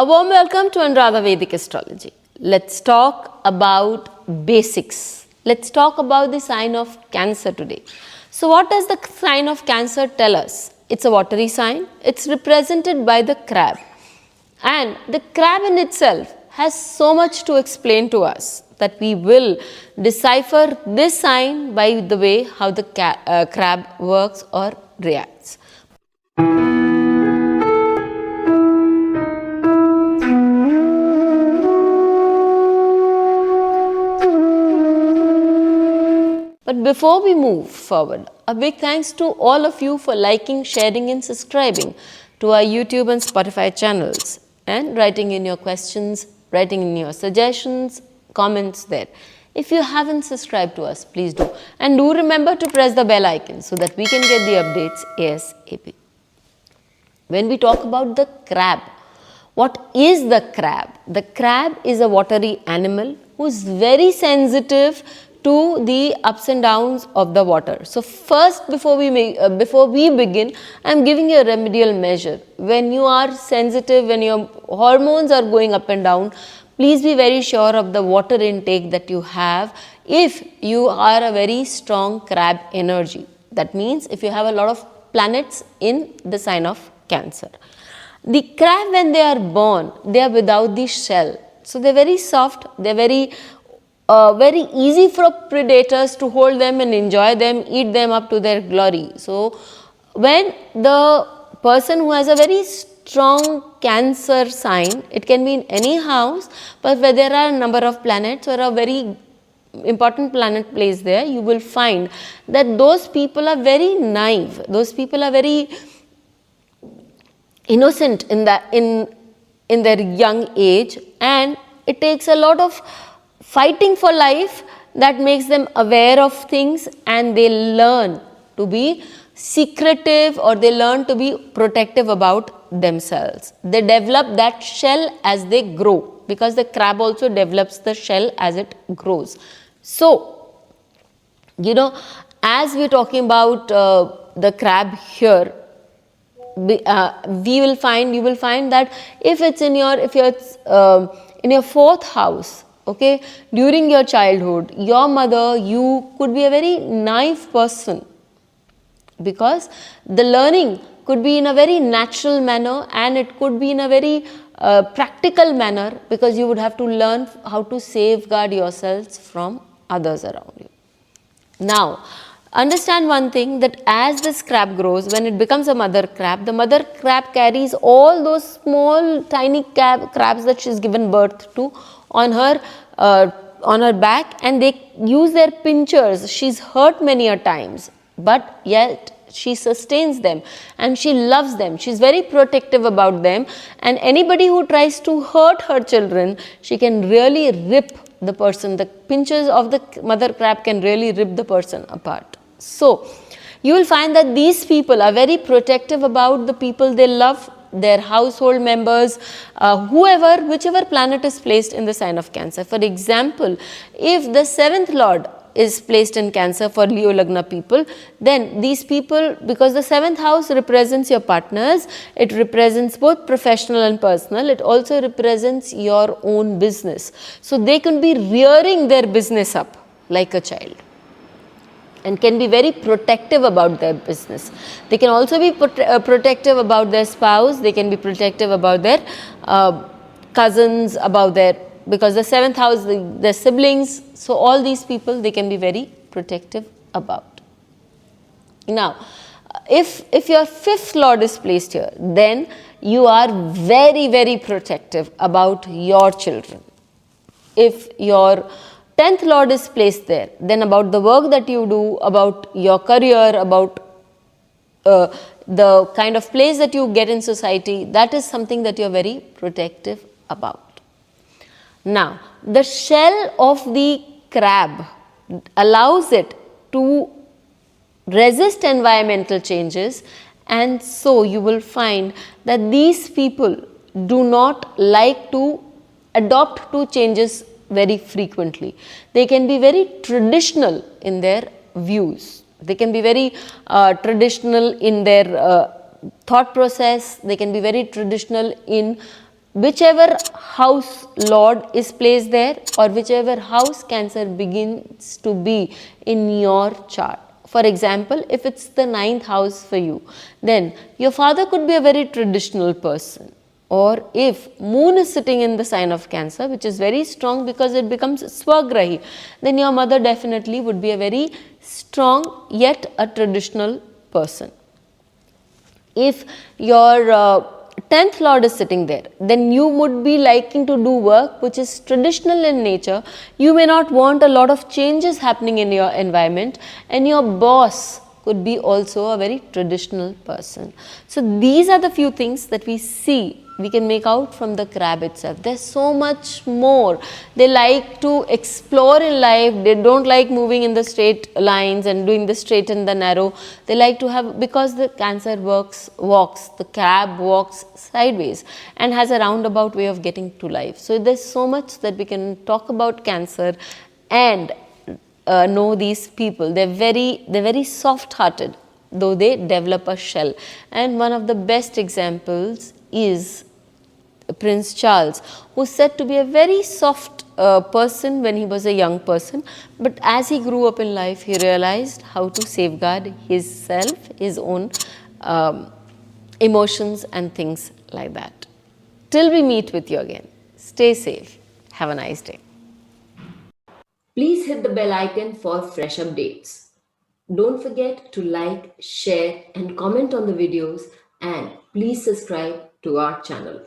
A warm welcome to Anuradha Vedic Astrology. Let's talk about basics. Let's talk about the sign of Cancer today. So what does the sign of Cancer tell us? It's a watery sign. It's represented by the crab. And the crab in itself has so much to explain to us that we will decipher this sign by the way how the crab works or reacts. But before we move forward, a big thanks to all of you for liking, sharing and subscribing to our YouTube and Spotify channels and writing in your questions, writing in your suggestions, comments there. If you haven't subscribed to us, please do. And do remember to press the bell icon so that we can get the updates ASAP. When we talk about the crab, what is the crab? The crab is a watery animal who is very sensitive to the ups and downs of the water. So first, before we begin, I am giving you a remedial measure. When you are sensitive, when your hormones are going up and down, please be very sure of the water intake that you have if you are a very strong crab energy. That means if you have a lot of planets in the sign of Cancer. The crab, when they are born, they are without the shell. So they are very soft, they are very easy for predators to hold them and enjoy them, eat them up to their glory. So when the person who has a very strong Cancer sign, it can be in any house, but where there are a number of planets or a very important planet placed there, you will find that those people are very naive, those people are very innocent in their young age, and it takes a lot of fighting for life that makes them aware of things, and they learn to be secretive or they learn to be protective about themselves. They develop that shell as they grow, because the crab also develops the shell as it grows. So, as we are talking about the crab here, you will find that if it's in your fourth house, okay, during your childhood, your mother, you could be a very naive person, because the learning could be in a very natural manner and it could be in a very practical manner, because you would have to learn how to safeguard yourselves from others around you. Now, understand one thing, that as this crab grows, when it becomes a mother crab, the mother crab carries all those small tiny crabs that she is given birth to on her back, and they use their pinchers. She's hurt many a times, but yet she sustains them and she loves them. She's very protective about them, and anybody who tries to hurt her children, she can really rip the person. The pinchers of the mother crab can really rip the person apart. So you will find that these people are very protective about the people they love, their household members, whichever planet is placed in the sign of Cancer. For example, if the 7th Lord is placed in Cancer for Leo Lagna people, then these people, because the 7th house represents your partners, it represents both professional and personal, it also represents your own business. So they can be rearing their business up like a child and can be very protective about their business. They can also be protective about their spouse, they can be protective about their cousins, because the 7th house, their siblings, so all these people they can be very protective about. Now, if your 5th Lord is placed here, then you are very, very protective about your children. If your 10th Lord is placed there, then about the work that you do, about your career, about the kind of place that you get in society, that is something that you are very protective about. Now, the shell of the crab allows it to resist environmental changes, and so you will find that these people do not like to adopt to changes very frequently. They can be very traditional in their views. They can be very traditional in their thought process. They can be very traditional in whichever house lord is placed there, or whichever house Cancer begins to be in your chart. For example, if it's the 9th house for you, then your father could be a very traditional person. Or if moon is sitting in the sign of Cancer, which is very strong because it becomes swagrahi, then your mother definitely would be a very strong yet a traditional person. If your 10th lord is sitting there, then you would be liking to do work which is traditional in nature. You may not want a lot of changes happening in your environment, and your boss could be also a very traditional person. So these are the few things that we can make out from the crab itself. There's so much more. They like to explore in life. They don't like moving in the straight lines and doing the straight and the narrow. They like to have, because the Cancer the crab walks sideways and has a roundabout way of getting to life. So there's so much that we can talk about Cancer and know these people. They're very soft hearted, though they develop a shell. And one of the best examples is Prince Charles, who is said to be a very soft person when he was a young person, but as he grew up in life, he realized how to safeguard his own emotions and things like that. Till we meet with you again, stay safe. Have a nice day. Please hit the bell icon for fresh updates. Don't forget to like, share and comment on the videos, and please subscribe to our channel.